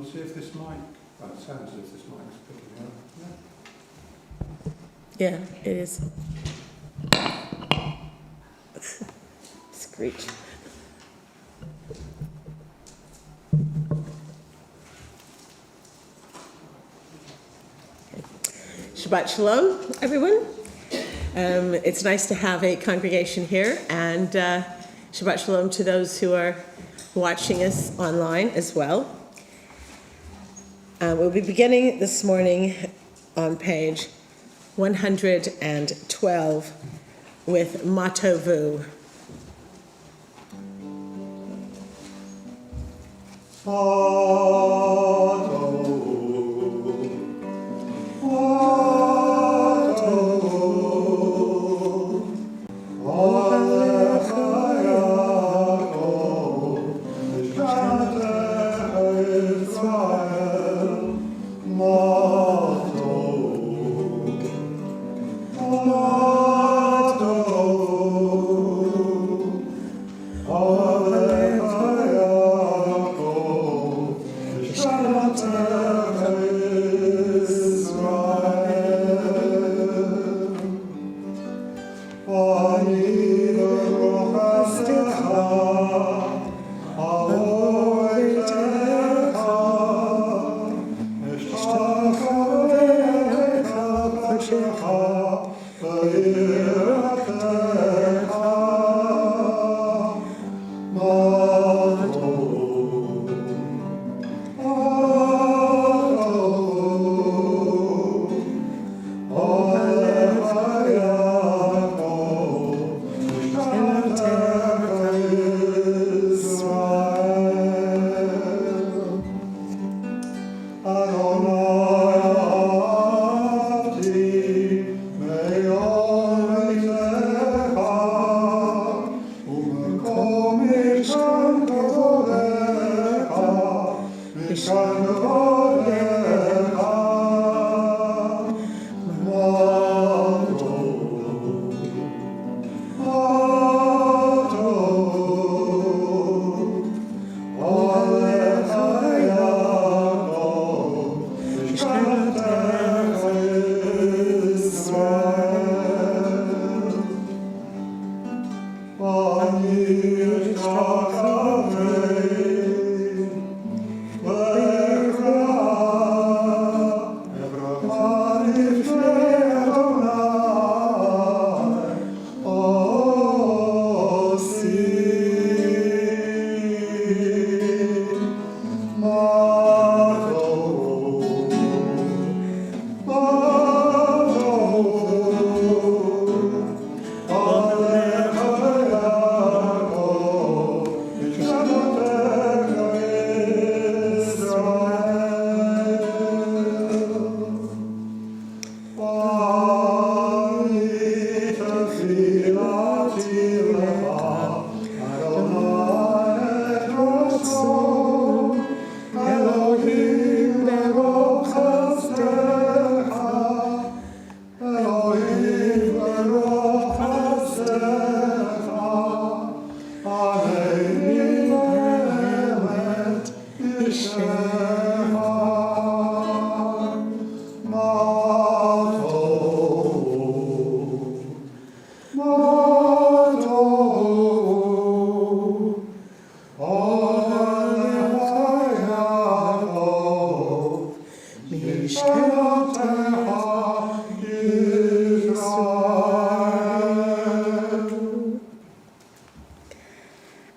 see if this mic, well, it sounds as if this mic is picking up. Yeah, it is. Screech. Shabbat shalom, everyone. It's nice to have a congregation here, and Shabbat shalom to those who are watching us online as well. We'll be beginning this morning on page 112 with Matovu.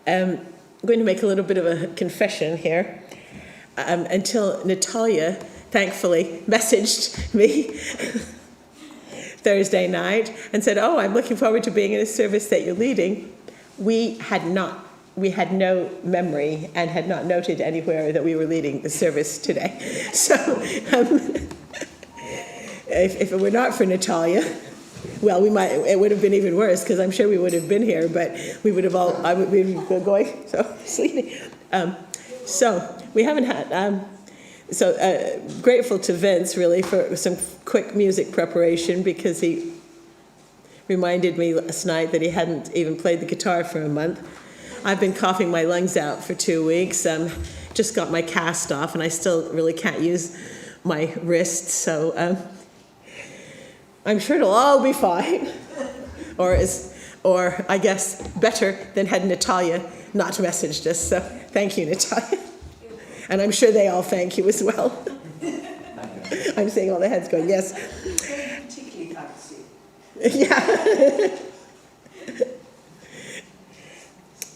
I'm going to make a little bit of a confession here. Until Natalia, thankfully, messaged me Thursday night and said, "Oh, I'm looking forward to being in a service that you're leading." We had no memory and had not noted anywhere that we were leading the service today. So if it were not for Natalia, well, it would have been even worse, because I'm sure we would have been here, but we would have we'd be going, sleeping. So we haven't had, grateful to Vince, really, for some quick music preparation, because he reminded me last night that he hadn't even played the guitar for a month. I've been coughing my lungs out for 2 weeks, just got my cast off, and I still really can't use my wrist, so I'm sure it'll all be fine. Or I guess better than had Natalia not messaged us. So thank you, Natalia. And I'm sure they all thank you as well. I'm seeing all the heads going, yes. Particularly fancy. Yeah.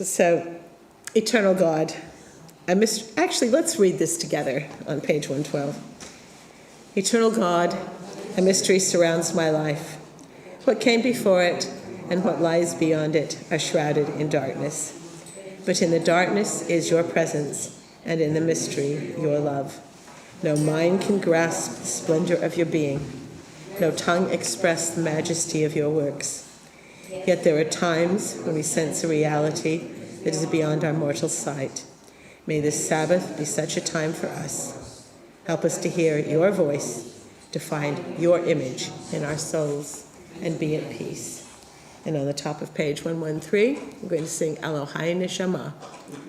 So, eternal God. Actually, let's read this together on page 112. Eternal God, a mystery surrounds my life. What came before it and what lies beyond it are shrouded in darkness. But in the darkness is your presence, and in the mystery, your love. No mind can grasp the splendor of your being. No tongue express the majesty of your works. Yet there are times when we sense a reality that is beyond our mortal sight. May this Sabbath be such a time for us. Help us to hear your voice, to find your image in our souls, and be at peace. And on the top of page 113, we're going to sing Elohai Neshama.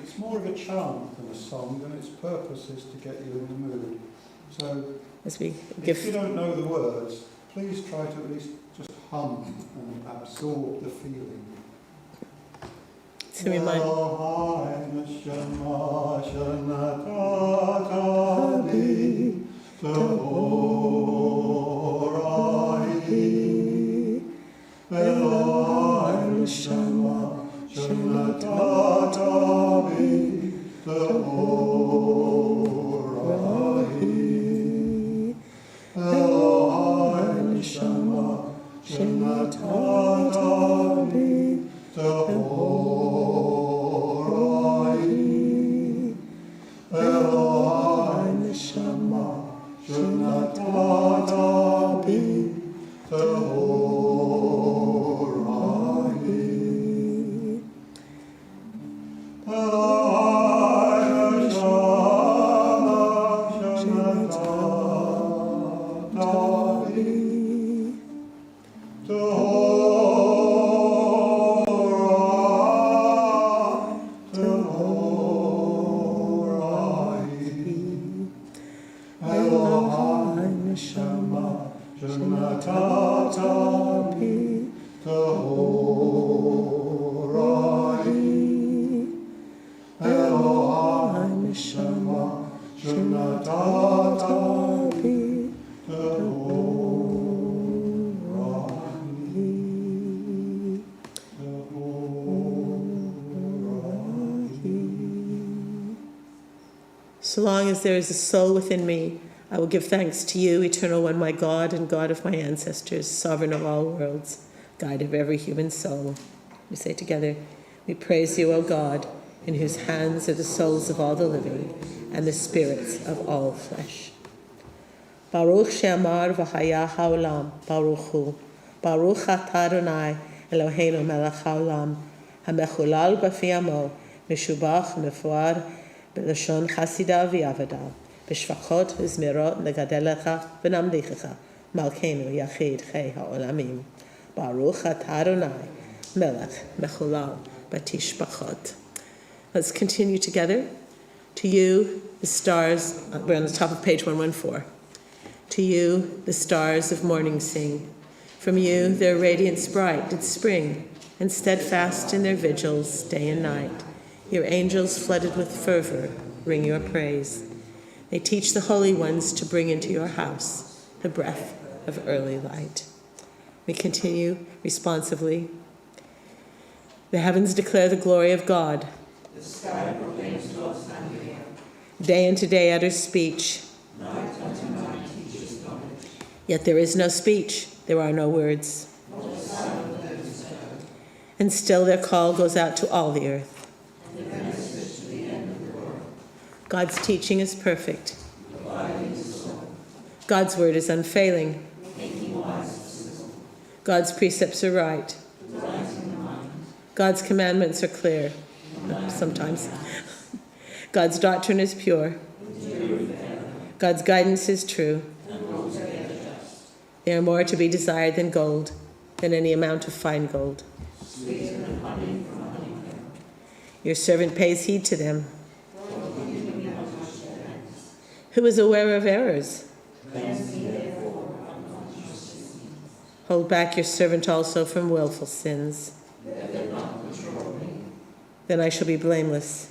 It's more of a chant than a song, and its purpose is to get you in the mood. So, As we if you don't know the words, please try to at least just hum and absorb the feeling. to remind. So long as there is a soul within me, I will give thanks to you, Eternal One, my God and God of my ancestors, sovereign of all worlds, guide of every human soul. We say together, we praise you, O God, in whose hands are the souls of all the living and the spirits of all flesh. Baruch she'amar v'haya ha'olam, Baruch hu. Baruch atah Adonai, Eloheinu melech ha'olam, ha'mechulal b'fi amo, meshubach mefuar, בלשון חסידה ועבדה, בשפחות וזמירות נגדל לך ונמליכך, מלכנו יחיד חי העולמים. ברוך אתה אדוני, מלך מחולל בתשבחות. Let's continue together. To you, the stars, we're on the top of page 114. To you, the stars of morning sing. From you, their radiance bright did spring, and steadfast in their vigils day and night. Your angels, flooded with fervor, ring your praise. They teach the holy ones to bring into your house the breath of early light. We continue responsively. The heavens declare the glory of God. The sky proclaims God's handiwork. Day unto day utters speech. Night unto night teaches knowledge. Yet there is no speech, there are no words. No sound of them is heard. And still their call goes out to all the earth. And the message to the end of the world. God's teaching is perfect. Dividing the soul. God's word is unfailing. Making wise the simple. God's precepts are right. Delighting the mind. God's commandments are clear. Sometimes. God's doctrine is pure. God's guidance is true. They are more to be desired than gold, than any amount of fine gold. Sweeter than honey from honeycomb. Your servant pays heed to them. For giving me Who is aware of errors? Hold back your servant also from willful sins. Then I shall be blameless.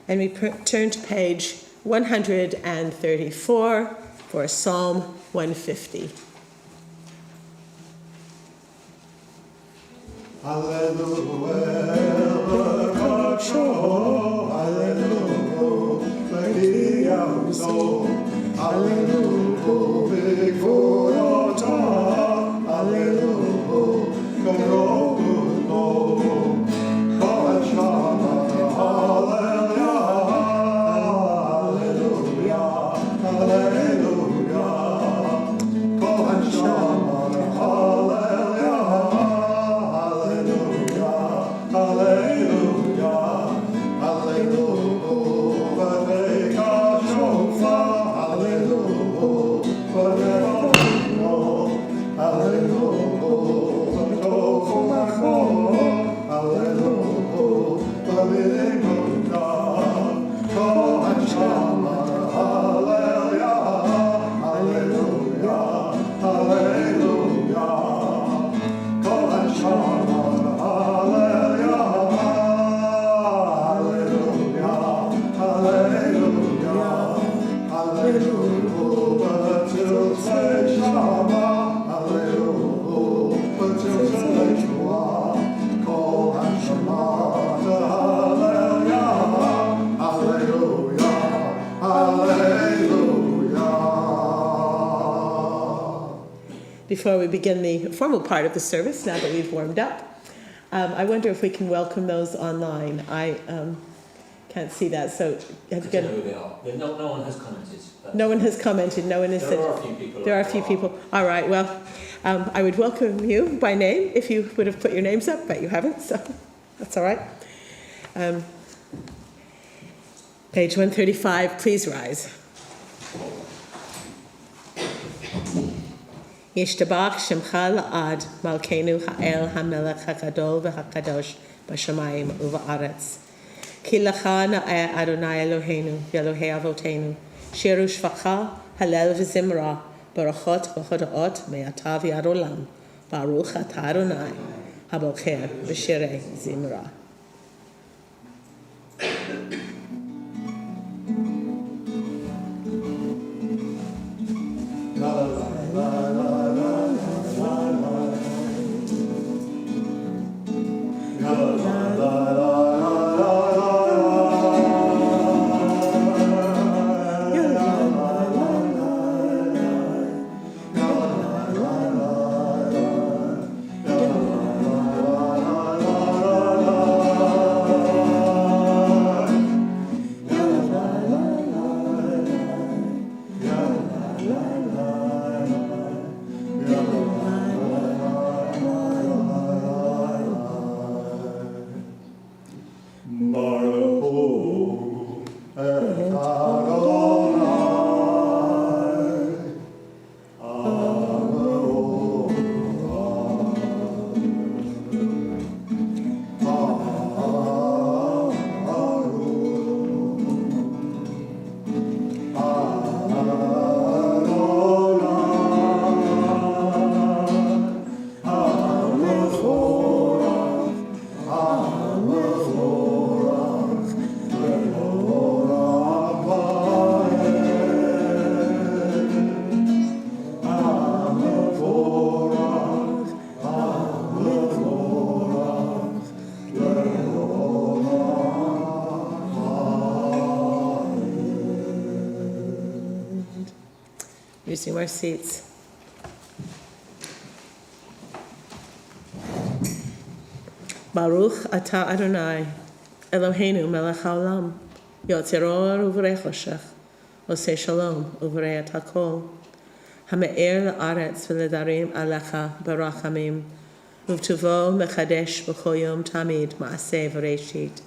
And we turn to page 134 for Psalm 150. Before we begin the formal part of the service, now that we've warmed up, I wonder if we can welcome those online. I can't see that, so have you got? Who they are. No one has commented. No one has commented. No one has said. There are a few people. There are a few people. All right. Well, I would welcome you by name if you would have put your names up, but you haven't, so that's all right. Page 135. Please rise. Yishtabach Shemcha La'ad Malkeinu Ha'el HaMelech HaGadol VeHaKadosh B'Shamayim U'Va'aretz Ki Lacha Na'eh Adonai Eloheinu V'Elohei Avotenu Shiru Shvacha Halel V'Zimra Barachot V'Hodaot Me'ata V'Ad Olam Baruch Ata Adonai Habocher V'Shirei Zimra. Resume our seats. Baruch Ata Adonai, Eloheinu melech haolam, yotzer or u'vorei choshech, oseh shalom u'vorei et hakol, hame'er la'aretz v'ledarim alecha barachamim, uv'tuvo mechadesh b'chol yom tamid ma'aseh v'reishit,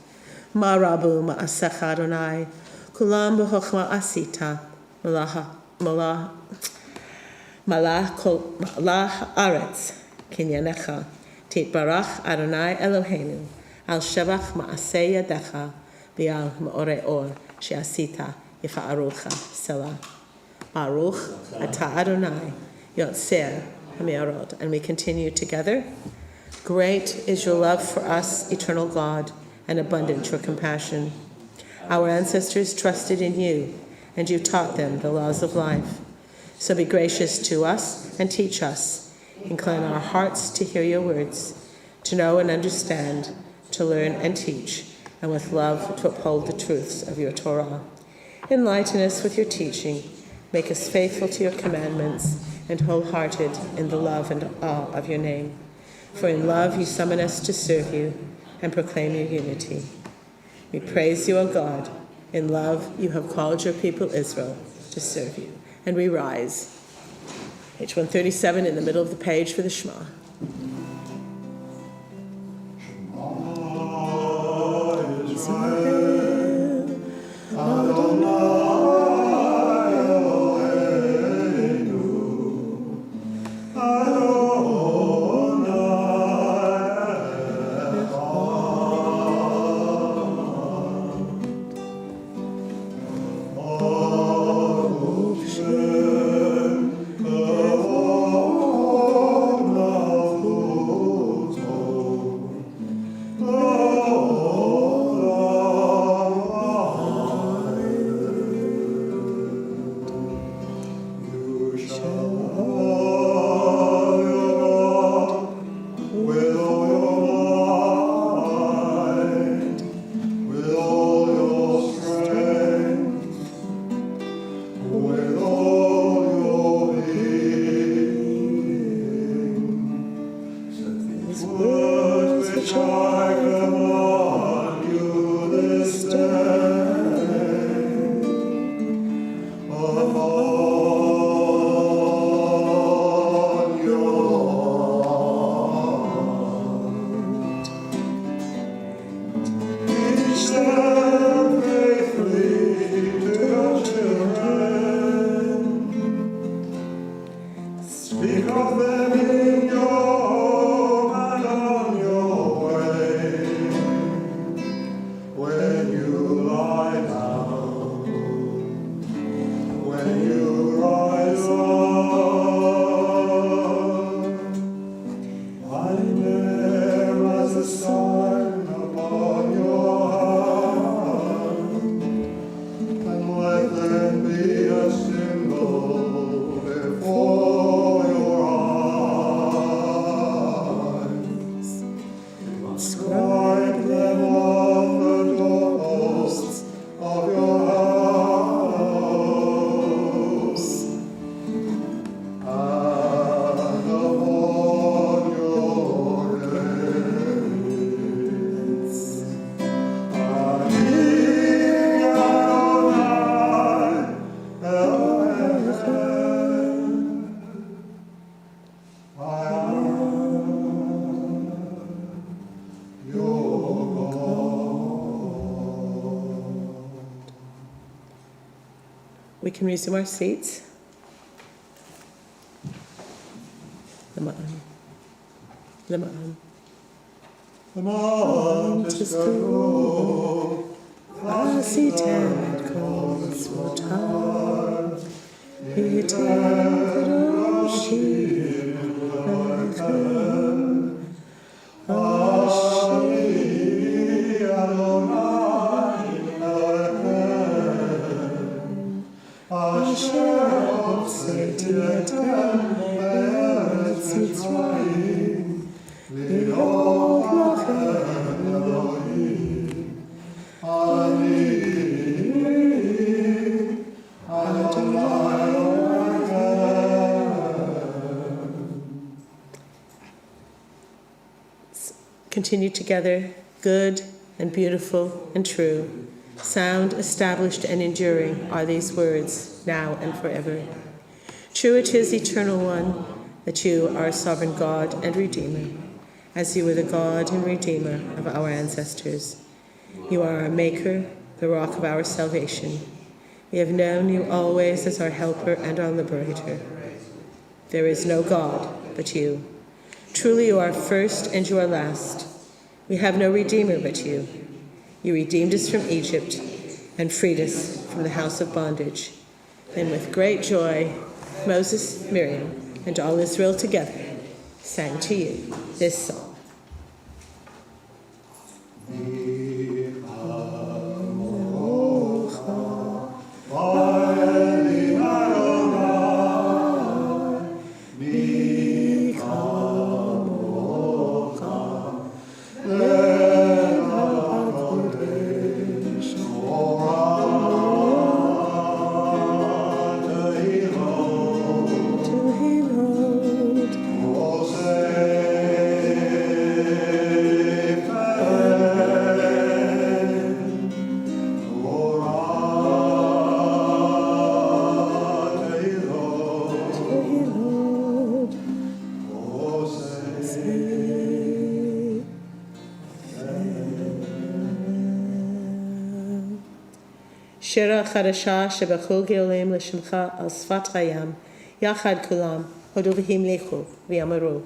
ma'rabu ma'asecha Adonai, kulam b'chochma asita, malah aretz kinyanecha, titbarach Adonai Eloheinu, al shevach ma'aseh yadecha, v'al ma'orei or she'asita yifa'arucha selah. Baruch Ata Adonai Yotzer HaMe'orot. And we continue together. Great is your love for us, eternal God, and abundant your compassion. Our ancestors trusted in you, and you taught them the laws of life. So be gracious to us and teach us. Incline our hearts to hear your words, to know and understand, to learn and teach, and with love to uphold the truths of your Torah. Enlighten us with your teaching. Make us faithful to your commandments and wholehearted in the love and awe of your name. For in love you summon us to serve you and proclaim your unity. We praise you, O God. In love you have called your people Israel to serve you. And we rise. Page 137 in the middle of the page for the Shema. We can resume our seats. The mount is cool, Asitem et kos motar, Item kedoshim lechem, Asher Adonai Elohim, Asher hoseti etem be'eretz Mitzrayim, V'yod lachem Elohim, Ani Adonai Elohim. continue together, good and beautiful and true. Sound, established, and enduring are these words, now and forever. True it is, Eternal One, that you are a sovereign God and Redeemer, as you were the God and Redeemer of our ancestors. You are our Maker, the rock of our salvation. We have known you always as our helper and our liberator. There is no God but you. Truly you are first and you are last. We have no Redeemer but you. You redeemed us from Egypt and freed us from the house of bondage. Then with great joy, Moses, Miriam, and all Israel together sang to you this song. שירה חדשה שבכל גאולים לשמך על שפת הים, יחד כולם הודו והמליכו ואמרו.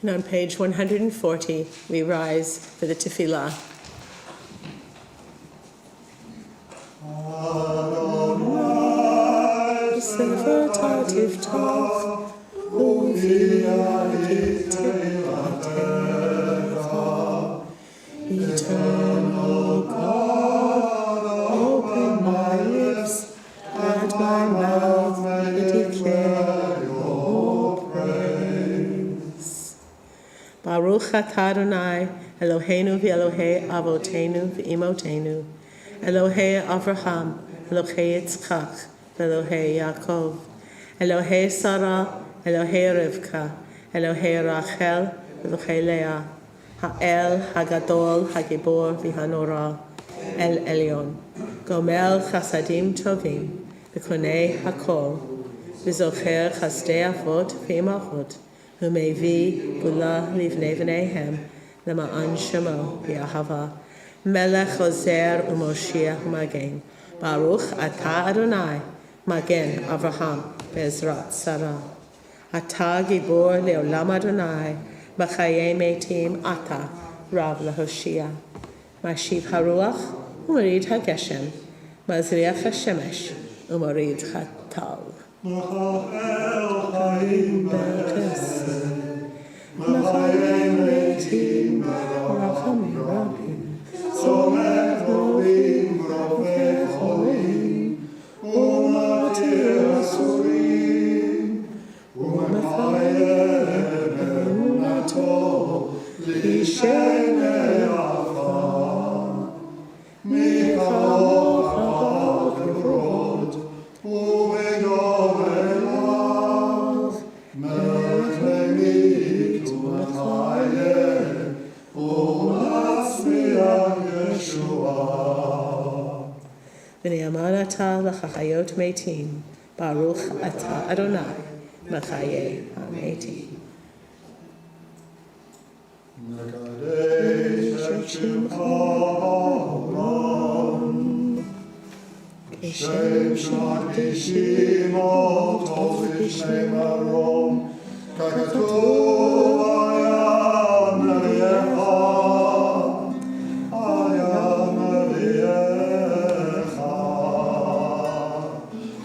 And on page 140, we rise for the tefillah. Eternal God, open my lips, and my mouth may declare your praise. Baruch atah Adonai, Eloheinu v'Elohei Avotenu v'Imotenu, Elohei Avraham, Elohei Yitzchak, Elohei Yaakov, Elohei Sarah, Elohei Rivka, Elohei Rachel, Elohei Leah, Ha'el, Hagadol, Hagibor, V'Hanora, El Elyon, Gomel Chasadim Tovim, V'Konei Hakol, V'Zocher Chasdei Avot V'Imachot, Humevi Gula Livnei V'neihem, Lema'an Shemo V'Ahava, Melech Ozer U'Moshiach U'Magen, Baruch Atah Adonai, Magen Avraham, Be'ezrat Sarah, Atah Gibor Le'olam Adonai, B'chayei Meitim Ata, Rav Lahoshia, Mashiv Haruach, U'Morid HaGeshem, Mazriach HaShemesh, U'Morid HaTal. B'chayei Meitim Rachamim Rabim, Somer Rovim Rovei Cholim, U'Matir Asurim, ונאמר אתה לחיות מתים, ברוך אתה אדוני מחיי המתים. מקדש את שמך בעולם, כשם שמקדישים אותו בשמי מרום, ככתוב היה נביאך, היה נביאך.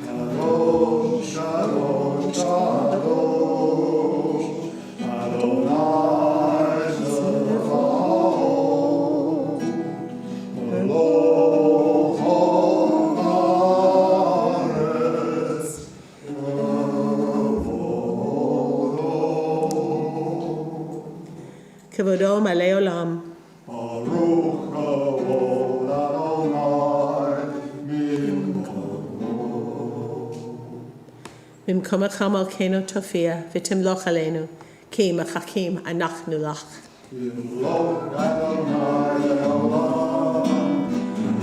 קדוש, קדוש, קדוש, אדוני צבאות, מלוך הארץ וכבודו. כבודו מלא עולם. ברוך כבוד אדוני במקומך מלכנו תופיע ותמלוך עלינו, כי מחכים אנחנו לך. ימלוך אדוני לעולם,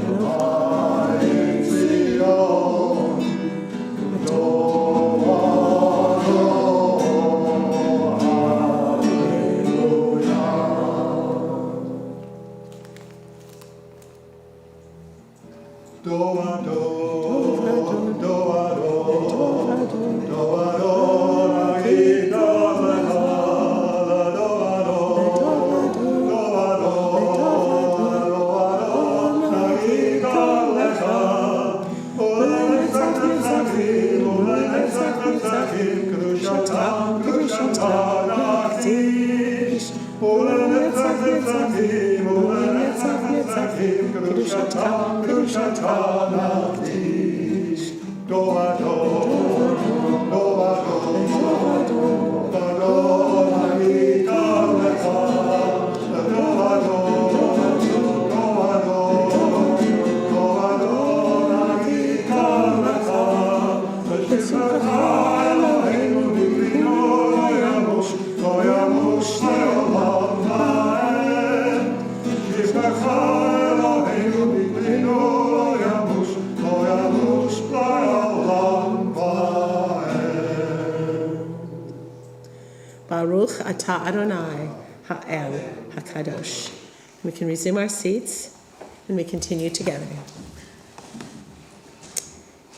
אלוהי ציון, טוב אדון, הללויה. טוב אדון, טוב אדון, טוב אדון, נגיד לך, Baruch atah Adonai ha'el hakadosh. We can resume our seats and we continue together.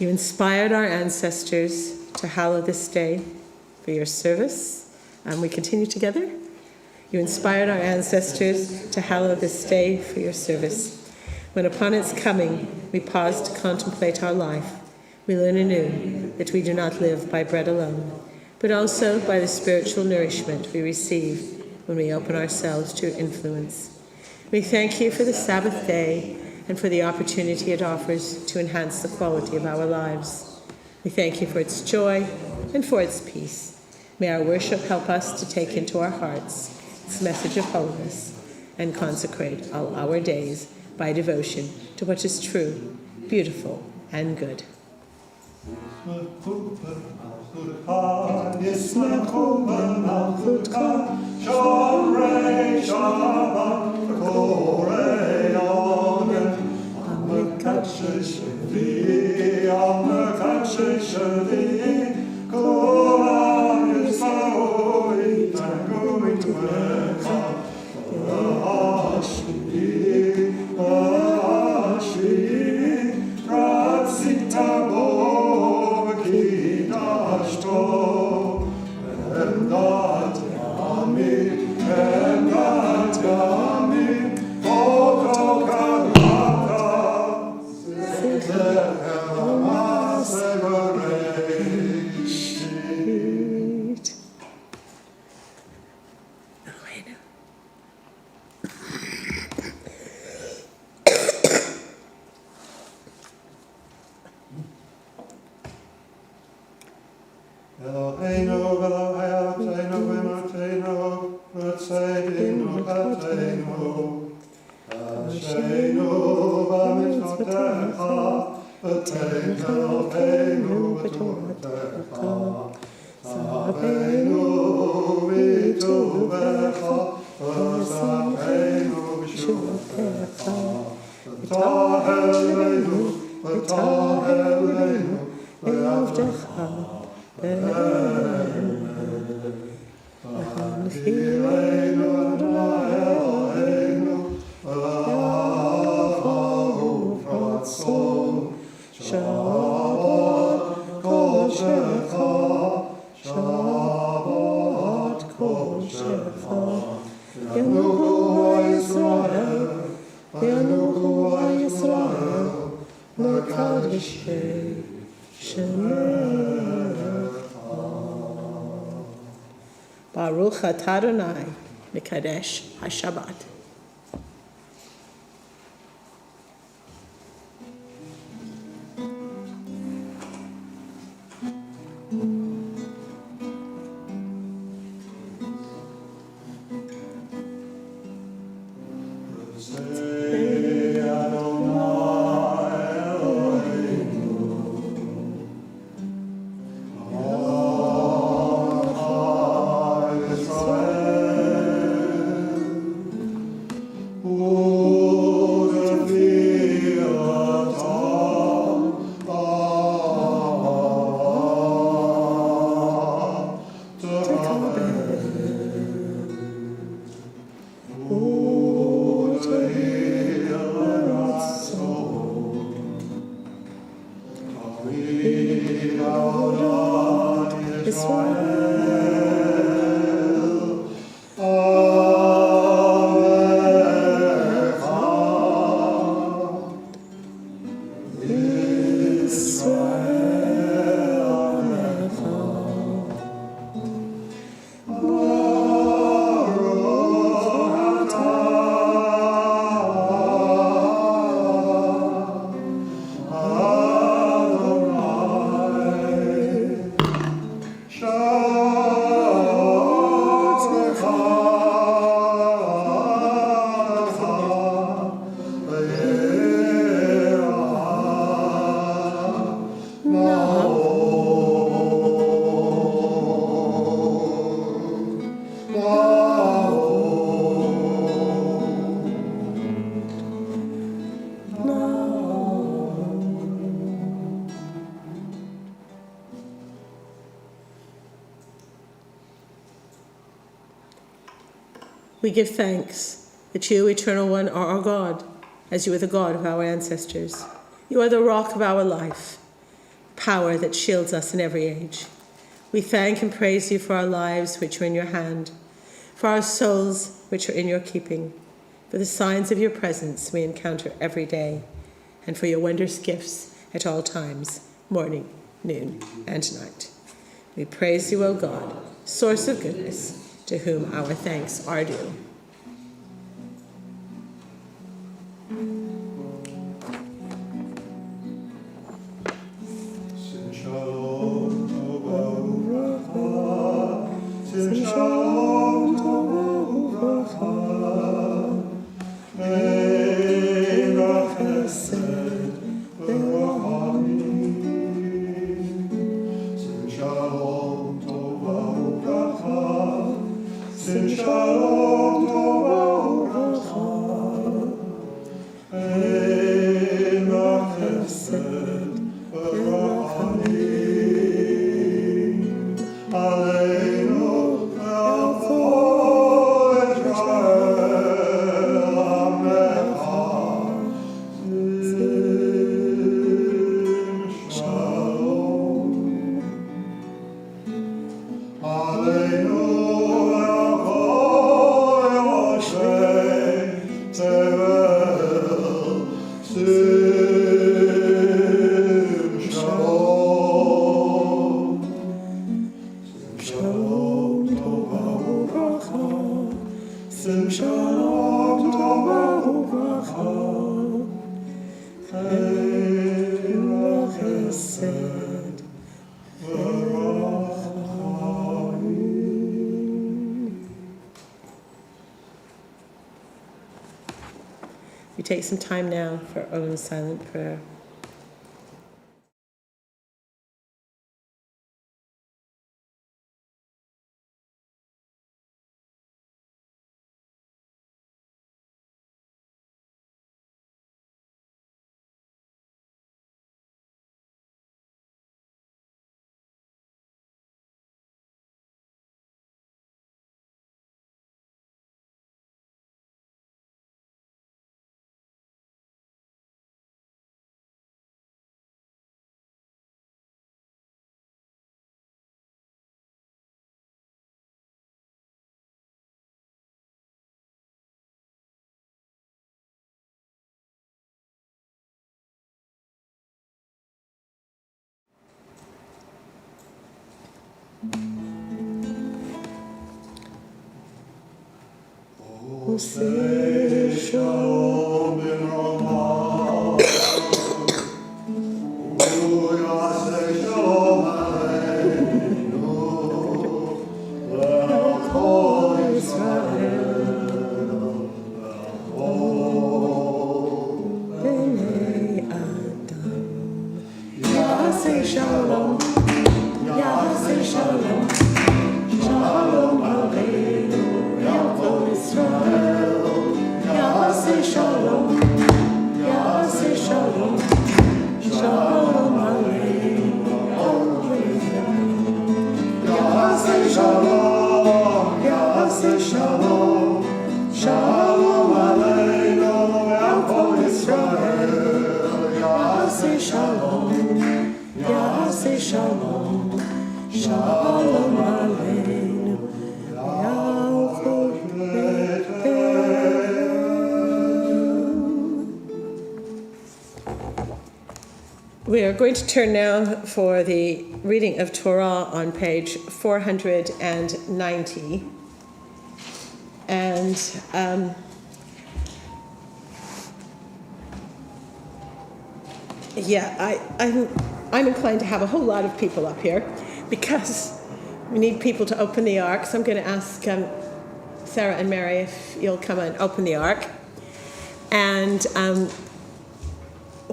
You inspired our ancestors to hallow this day for your service. And we continue together. You inspired our ancestors to hallow this day for your service. When upon its coming we pause to contemplate our life, we learn anew that we do not live by bread alone, but also by the spiritual nourishment we receive when we open ourselves to your influence. We thank you for the Sabbath day and for the opportunity it offers to enhance the quality of our lives. We thank you for its joy and for its peace. May our worship help us to take into our hearts its message of holiness and consecrate all our days by devotion to what is true, beautiful, and good. ישמחו במלכותך, שומרי שבת וקוראי עונג, המקדשי שביעי, המקדשי שביעי, כולם ישמחו יתענגו מטובך, והשביעי, השביעי, רצית בו וקידשתו. Emdat yami, oto karmata, zehelama severeshit. Eloheinu v'Eloheinu v'Eloheinu v'Tzeinu v'Tzeinu Asheinu v'mitzvotecha v'tein Eloheinu v'toratecha Saveinu v'tuvecha v'saveinu v'shuvatecha V'tahelenu v'tahilenu v'yavdecha v'anchilenu Adonai Eloheinu v'yavohu v'ratzon Shabbat kodshecha Shabbat kodshecha Yanuchu Yisrael Yanuchu Yisrael L'kadishei Shemecha Baruch atah Adonai Mekadesh HaShabbat. We give thanks that you, Eternal One, are our God, as you are the God of our ancestors. You are the rock of our life, power that shields us in every age. We thank and praise you for our lives, which are in your hand, for our souls, which are in your keeping, for the signs of your presence we encounter every day, and for your wondrous gifts at all times, morning, noon, and night. We praise you, O God, source of goodness, to whom our thanks are due. Shalom Tov Uvracha, May Chesed Sing Shalom Tov Uvracha, Sing Shalom Tov Uvracha, May Chesed Aleinu el kol Israel Amecha Sing Shalom Aleinu el kol Yoshei Tevel Sing Shalom Shalom Tova Uvracha, Sing Shalom Tova Uvracha, Chayim Chesed V'rachayim. We take some time now for our own silent prayer. Say shalom in Ramah. Say shalom aleinu. L'chol Yisrael. B'nei Adam. Yaseh shalom. Yaseh shalom. Shalom aleinu. L'chol Yisrael. Yaseh shalom, Yaseh shalom, shalom aleinu, Yaseh shalom, Yaseh shalom, shalom aleinu, Kol Yisrael. Yaseh shalom, Yaseh shalom, shalom aleinu, Kol We are going to turn now for the reading of Torah on page 490. And I'm inclined to have a whole lot of people up here because we need people to open the ark. So I'm going to ask Sarah and Mary if you'll come and open the ark. And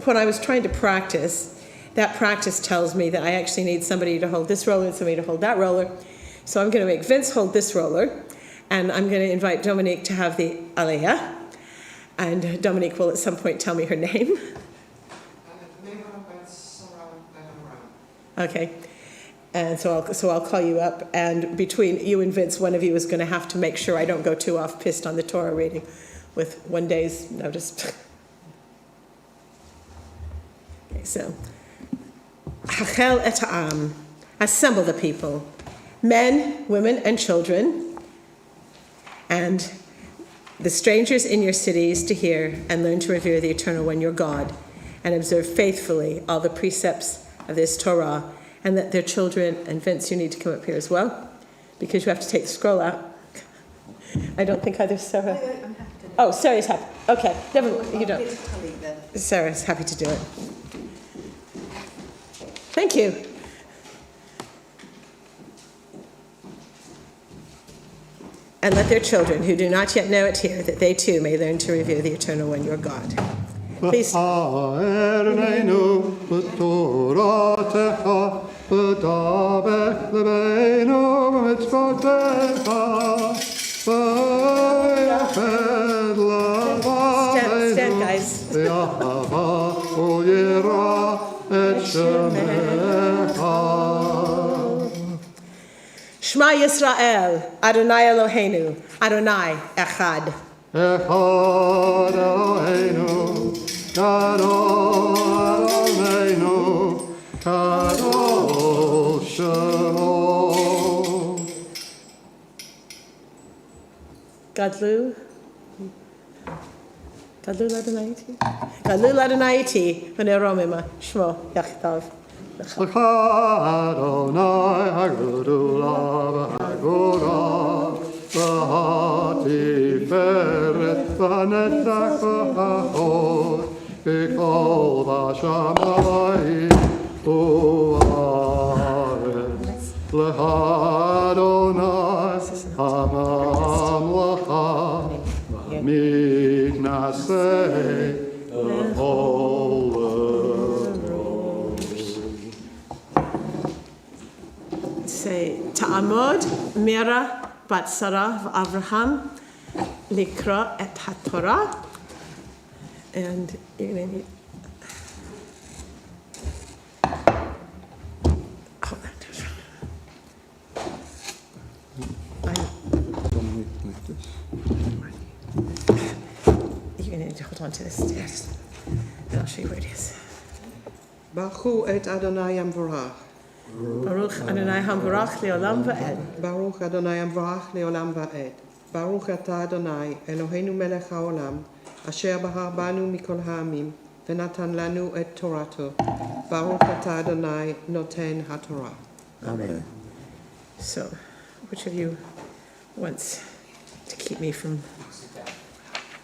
when I was trying to practice, that practice tells me that I actually need somebody to hold this roller and somebody to hold that roller. So I'm going to make Vince hold this roller, and I'm going to invite Dominique to have the aliyah. And Dominique will at some point tell me her name. Okay. And so I'll call you up, and between you and Vince, one of you is going to have to make sure I don't go too off-piste on the Torah reading with one day's notice. Okay, so, Heschel et ha'am, assemble the people, men, women, and children, and the strangers in your cities to hear and learn to revere the Eternal One, your God, and observe faithfully all the precepts of this Torah, and that their children, and Vince, you need to come up here as well, because you have to take the scroll out. I don't think either Sarah. Oh, Sarah's happy. Okay, never. You don't. Sarah's happy to do it. Thank you. And let their children, who do not yet know it hear, that they too may learn to revere the Eternal One, your God. Please. Stand, guys. Shema Yisrael, Adonai Eloheinu, Adonai Echad. Echad Eloheinu, Gadol Eloheinu, Gadol Shemo. Gadlu Ladonai Iti. Gadlu Ladonai Iti, V'neromima, Shmo, Yachtav. Adonai Hagdula Hagora V'Hatiferet V'Netzach V'Hod V'Kol V'Shamayim U'Haaretz L'Adonai HaMamlecha Miknasei L'Chol Say, Ta'amod, Mira, Bat Sarah, Avraham, Likra et HaTorah. And you're going to need... You're going to need to hold on to the stairs. And I'll show you where it is. Baruch et Adonai Yamvorach. Baruch Adonai Hamvarach Leolam Va'ed. Baruch Adonai Yamvorach Leolam Va'ed. Baruch Ata Adonai Eloheinu Melech HaOlam Asher Bahar Banu Mikol Ha'amim V'natan Lanu et Torato. Baruch Ata Adonai Noten HaTorah. Amen. So, which of you wants to keep me from Sit down.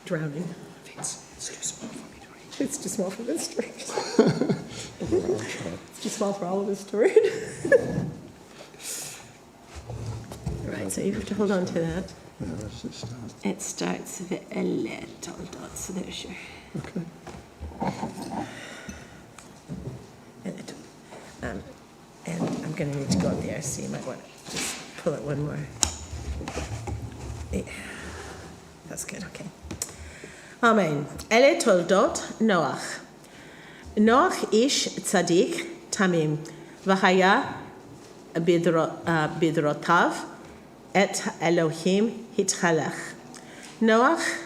drowning? It's too small for me to read. It's too small for this to read. It's too small for all of us to read. Right, so you have to hold on to that. Yeah, that's the start. It starts with a little dot, so there's your... Okay. And I'm going to need to go up there, so you might want to just pull it one more. Yeah. That's good, okay. Amen. Ele toldot Noach. Noach ish tzadik tamim. V'haya bidrotav et Elohim hitchalech. Noach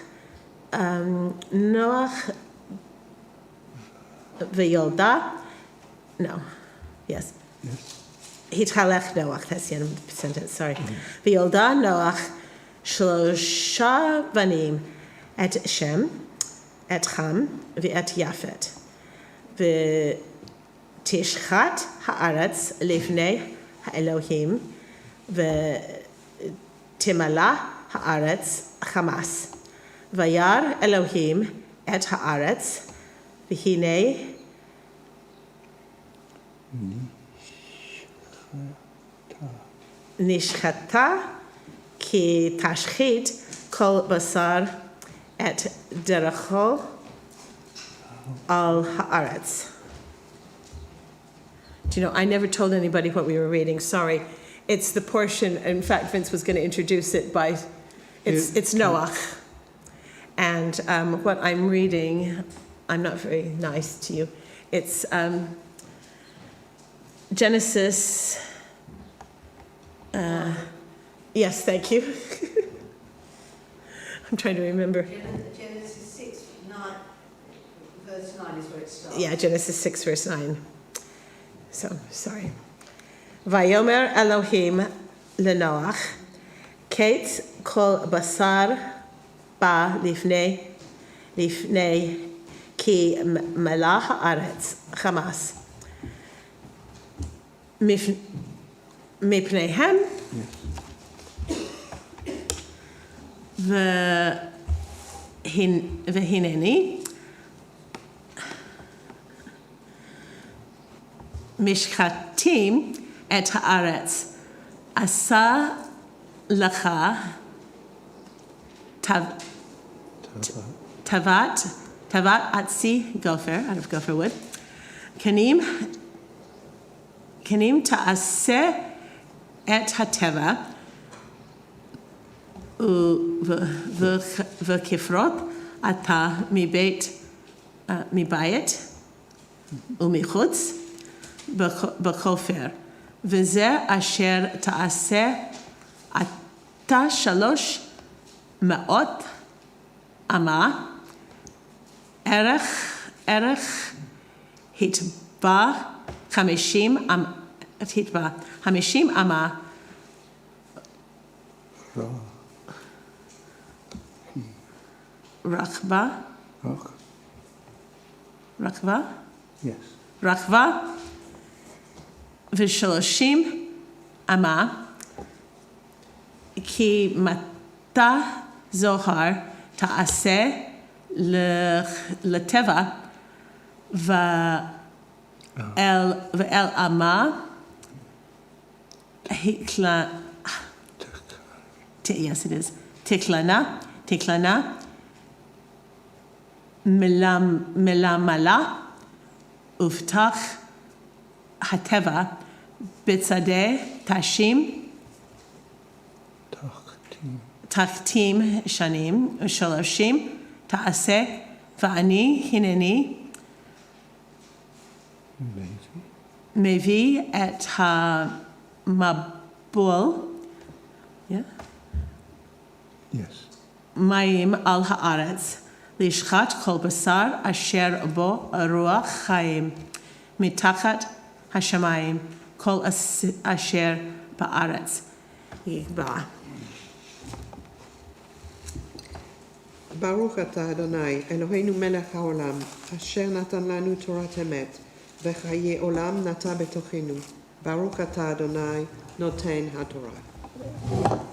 v'yolda. No. Yes. Hitchalech Noach. That's the end of the sentence. Sorry. V'yolda Noach shlosha banim et Shem, et Ham, v'et Yafet. V'tishchat haaretz lifnei ha'Elohim, v'timala haaretz Hamas. Vayar Elohim et haaretz, v'hinei nishchata ki tashchit kol basar et derecho al haaretz. Do you know, I never told anybody what we were reading. Sorry. It's the portion, in fact, Vince was going to introduce it by, it's Noach. And what I'm reading, I'm not very nice to you. It's Genesis, yes, thank you. I'm trying to remember. Genesis 6, 9, verse 9 is where it starts. Yeah, Genesis 6, verse 9. So, sorry. Vayomer Elohim lenoach, Kate kol basar ba lifnei ki melach haaretz Hamas. Mipneihem v'hineni mishchatim et haaretz asa lacha tavat atzi gopher, out of gopher wood, kanim ta'aseh et hateva v'kifrot ata mibayet umichutz b'chofer v'zeh asher ta'aseh ata shalosh ma'ot ama erech hitba hamishim ama Rakba. Yes. Rakva v'shaloshim ama ki mata zohar ta'aseh leteva v'el ama hikla. Yes, it is. Tiklana melamala uftach hateva bitzadeh tashim tachtim shanim shaloshim ta'aseh va'ani hineni mevi et ha-mabul. Yeah. Yes. Mayim al haaretz lishchat kol basar asher bo ruach chaim mitachat hashamayim kol asher ba'aretz. Yigba. ברוך אתה אדוני, אלוהינו מלך העולם, אשר נתן לנו תורת אמת, וחיי עולם נטע בתוכנו. Baruch atah Adonai noten haTorah.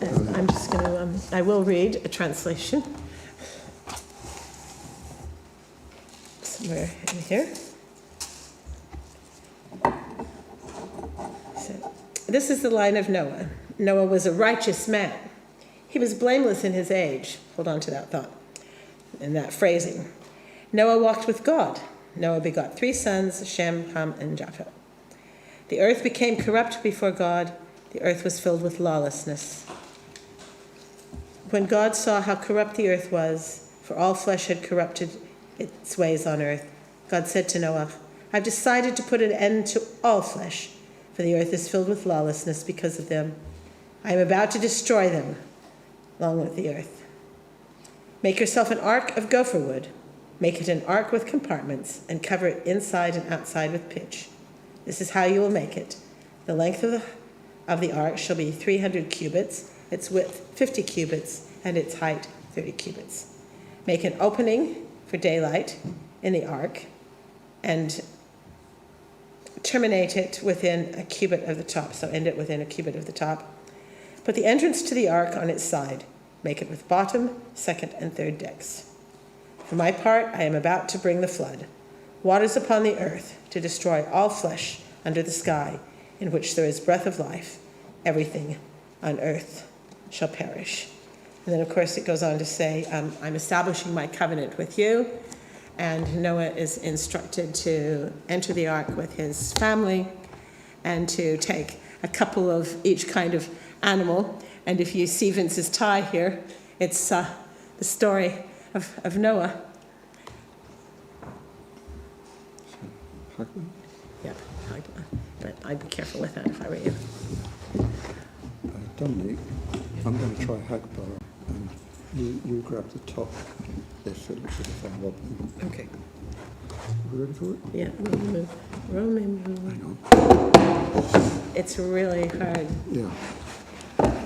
And I'm just going to, I will read a translation. Somewhere in here. So, this is the line of Noah. Noah was a righteous man. He was blameless in his age. Hold on to that thought and that phrasing. Noah walked with God. Noah begot 3 sons, Shem, Ham, and Japheth. The earth became corrupt before God. The earth was filled with lawlessness. When God saw how corrupt the earth was, for all flesh had corrupted its ways on earth, God said to Noah, I've decided to put an end to all flesh, for the earth is filled with lawlessness because of them. I am about to destroy them, along with the earth. Make yourself an ark of gopher wood. Make it an ark with compartments, and cover it inside and outside with pitch. This is how you will make it. The length of the ark shall be 300 cubits, its width 50 cubits, and its height 30 cubits. Make an opening for daylight in the ark, and terminate it within a cubit of the top, so end it within a cubit of the top. Put the entrance to the ark on its side. Make it with bottom, second, and third decks. For my part, I am about to bring the flood, waters upon the earth, to destroy all flesh under the sky, in which there is breath of life. Everything on earth shall perish. And then, of course, it goes on to say, I'm establishing my covenant with you. And Noah is instructed to enter the ark with his family and to take a couple of each kind of animal. And if you see Vince's tie here, it's the story of Noah. Yeah, but I'd be careful with that if I were you. Dominic, I'm going to try Hagbah, and you grab the top. This it looks as if I'm wobbling. Okay. You ready for it? Yeah, Roman move. Hang on. It's really hard. Yeah.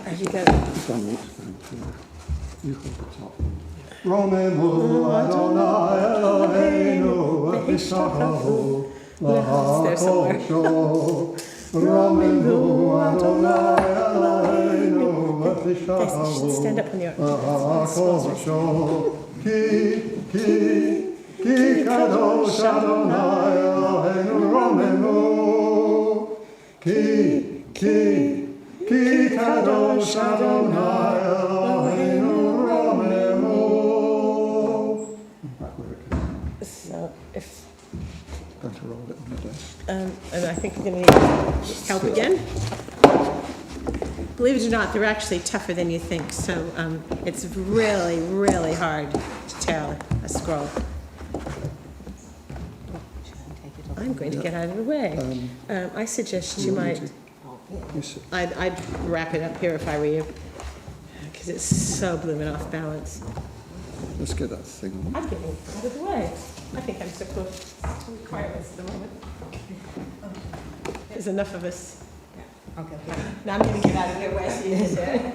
Have you got Dominic, you hold the top. Romemu Adonai Eloheinu v'Yisrael l'ha'kosho. Romemu Adonai Eloheinu v'Yisrael stand up on the ark. l'ha'kosho. Ki kadosh Adonai Eloheinu Romemu. Ki kadosh Adonai Eloheinu. So if I'm going to roll it on the desk. and I think we're going to need help again. Believe it or not, they're actually tougher than you think. So it's really, really hard to tell a scroll. I'm going to get out of the way. I suggest you might. I'd wrap it up here if I were you, because it's so blooming off balance. Let's get that thing on. I'm getting out of the way. I think I'm supposed to require this at the moment. There's enough of us. Okay. Now I'm going to get out of their way so you can say.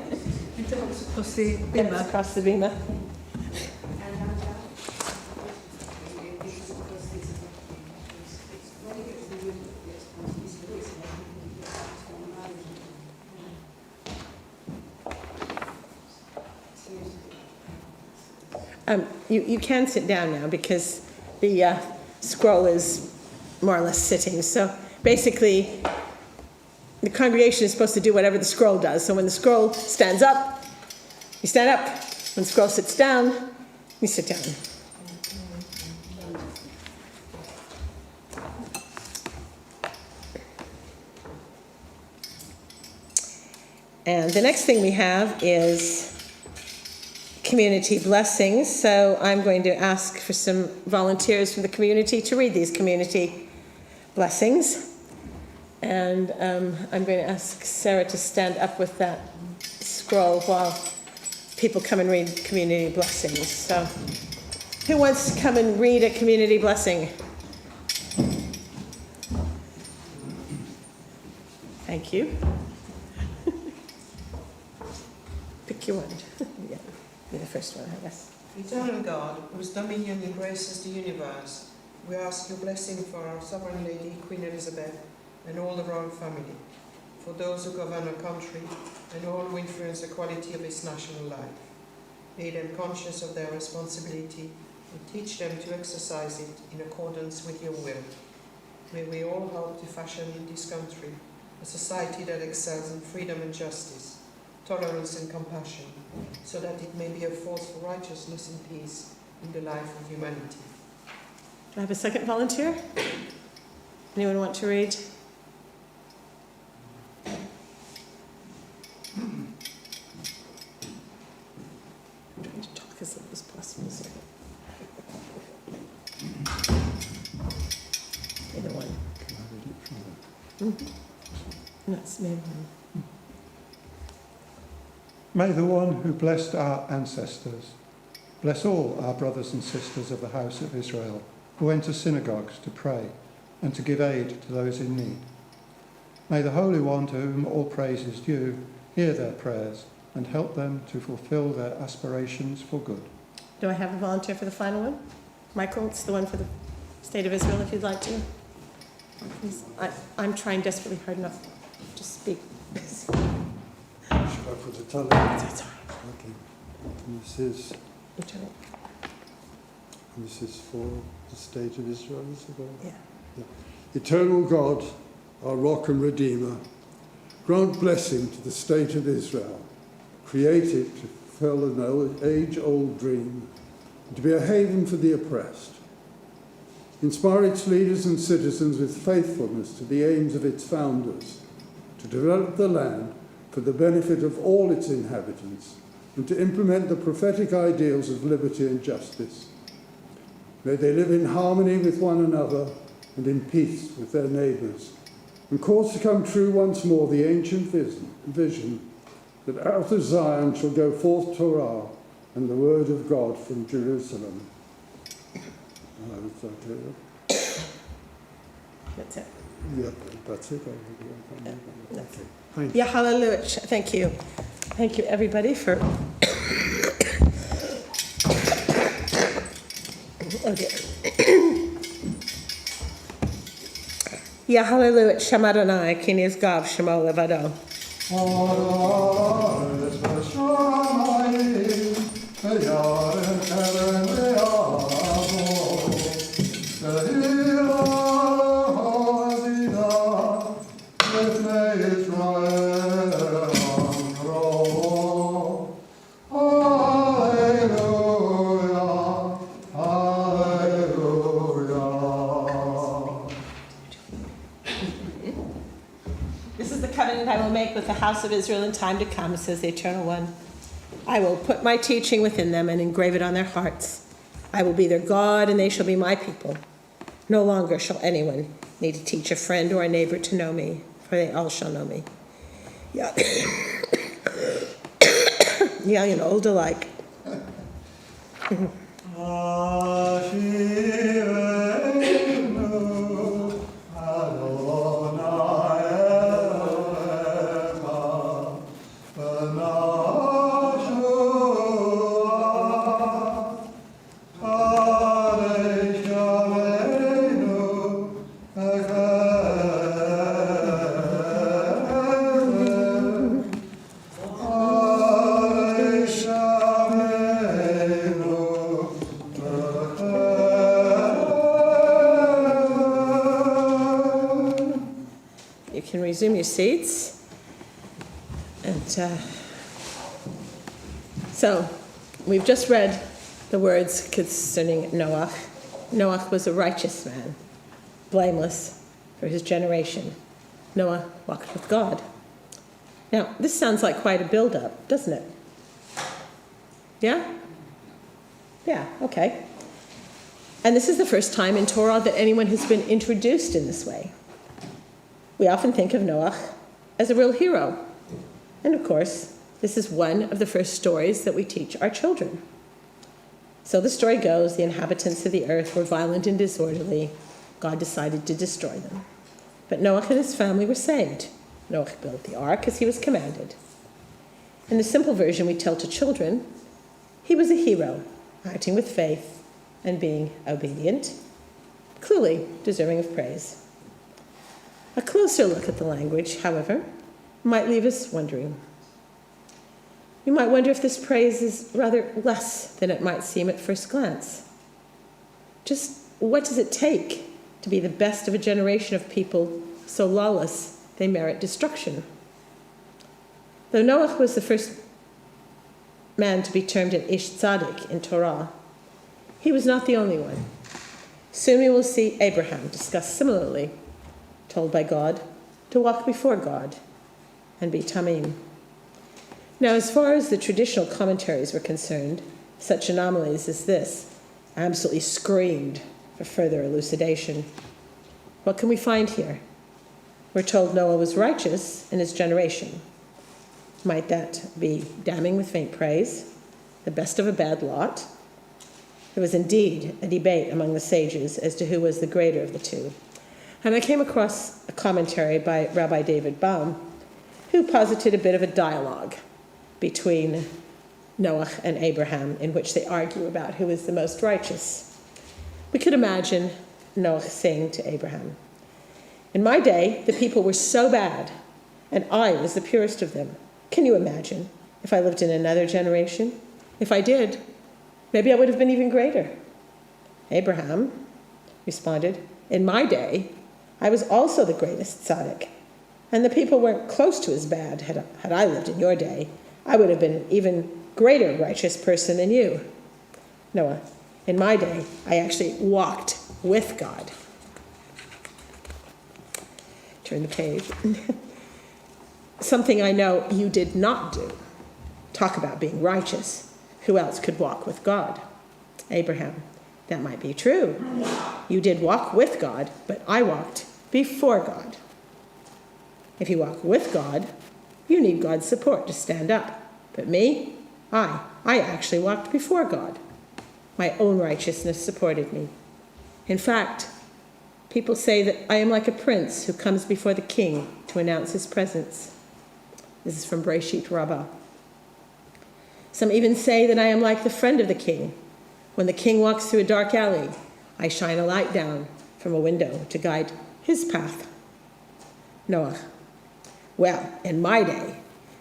Across the It's across the beamer. You can sit down now because the scroll is more or less sitting. So basically, the congregation is supposed to do whatever the scroll does. So when the scroll stands up, you stand up. When the scroll sits down, you sit down. And the next thing we have is community blessings. So I'm going to ask for some volunteers from the community to read these community blessings. And I'm going to ask Sarah to stand up with that scroll while people come and read community blessings. So who wants to come and read a community blessing? Thank you. Pick your one. Yeah. Be the first one, I guess. Eternal God, whose dominion embraces the universe, we ask your blessing for our Sovereign Lady, Queen Elizabeth, and all the royal family, for those who govern a country and all who influence the quality of its national life. Make them conscious of their responsibility and teach them to exercise it in accordance with your will. May we all help to fashion in this country a society that excels in freedom and justice, tolerance and compassion, so that it may be a force for righteousness and peace in the life of humanity. Do I have a second volunteer? Anyone want to read? I'm trying to talk as little as possible. So. Either one. Can I read it from there? That's me. May the one who blessed our ancestors bless all our brothers and sisters of the house of Israel who enter synagogues to pray and to give aid to those in need. May the Holy One, to whom all praise is due, hear their prayers and help them to fulfill their aspirations for good. Do I have a volunteer for the final one? Michael, it's the one for the State of Israel, if you'd like to. Please. I'm trying desperately hard enough to speak. Should I put a title? That's all right. Okay. And this is Eternal. for the state of Israel, is it? Yeah. Eternal God, our rock and redeemer, grant blessing to the state of Israel, created to fulfill an age-old dream, and to be a haven for the oppressed. Inspire its leaders and citizens with faithfulness to the aims of its founders, to develop the land for the benefit of all its inhabitants, and to implement the prophetic ideals of liberty and justice. May they live in harmony with one another and in peace with their neighbours, and cause to come true once more the ancient vision that out of Zion shall go forth Torah and the word of God from Jerusalem. That's it. Yeah, that's it. That's Okay. it. Thank you. Yeah, hallelujah. Thank you. Thank you, everybody, for... Okay. Yeah, hallelujah. Shema Adonai, ki nizgav shemo levado. This is the covenant I will make with the house of Israel in time to come, says the Eternal One. I will put my teaching within them and engrave it on their hearts. I will be their God, and they shall be my people. No longer shall anyone need to teach a friend or a neighbor to know me, for they all shall know me. Yeah. Young and old alike. Resume your seats. And so we've just read the words concerning Noah. Noah was a righteous man, blameless for his generation. Noah walked with God. Now, this sounds like quite a build-up, doesn't it? Yeah? Yeah, okay. And this is the first time in Torah that anyone has been introduced in this way. We often think of Noah as a real hero. And of course, this is one of the first stories that we teach our children. So the story goes, the inhabitants of the earth were violent and disorderly. God decided to destroy them. But Noah and his family were saved. Noah built the ark as he was commanded. In the simple version we tell to children, he was a hero, acting with faith and being obedient, clearly deserving of praise. A closer look at the language, however, might leave us wondering. We might wonder if this praise is rather less than it might seem at first glance. Just what does it take to be the best of a generation of people so lawless they merit destruction? Though Noah was the first man to be termed an Ish Tzaddik in Torah, he was not the only one. Soon we will see Abraham discussed similarly, told by God to walk before God and be tamim. Now, as far as the traditional commentaries were concerned, such anomalies as this absolutely screamed for further elucidation. What can we find here? We're told Noah was righteous in his generation. Might that be damning with faint praise, the best of a bad lot? There was indeed a debate among the sages as to who was the greater of the two. And I came across a commentary by Rabbi David Baum, who posited a bit of a dialogue between Noah and Abraham in which they argue about who is the most righteous. We could imagine Noah saying to Abraham, "In my day, the people were so bad, and I was the purest of them. Can you imagine if I lived in another generation? If I did, maybe I would have been even greater." Abraham responded, "In my day, I was also the greatest tzaddik, and the people weren't close to as bad. Had I lived in your day, I would have been an even greater righteous person than you." Noah, "In my day, I actually walked with God." Turn the page. "Something I know you did not do. Talk about being righteous. Who else could walk with God?" Abraham, "That might be true. You did walk with God, but I walked before God. If you walk with God, you need God's support to stand up. But me, I actually walked before God. My own righteousness supported me. In fact, people say that I am like a prince who comes before the king to announce his presence." This is from Breshit Rabbah. "Some even say that I am like the friend of the king. When the king walks through a dark alley, I shine a light down from a window to guide his path." Noah, "Well, in my day,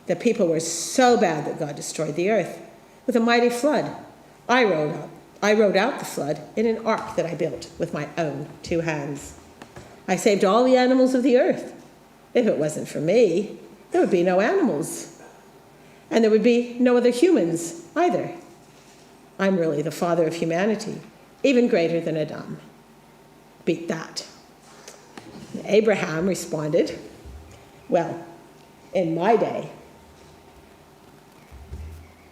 the people were so bad that God destroyed the earth with a mighty flood. I rode out the flood in an ark that I built with my own 2 hands. I saved all the animals of the earth. If it wasn't for me, there would be no animals. And there would be no other humans either. I'm really the father of humanity, even greater than Adam. Beat that." Abraham responded, "Well, in my day,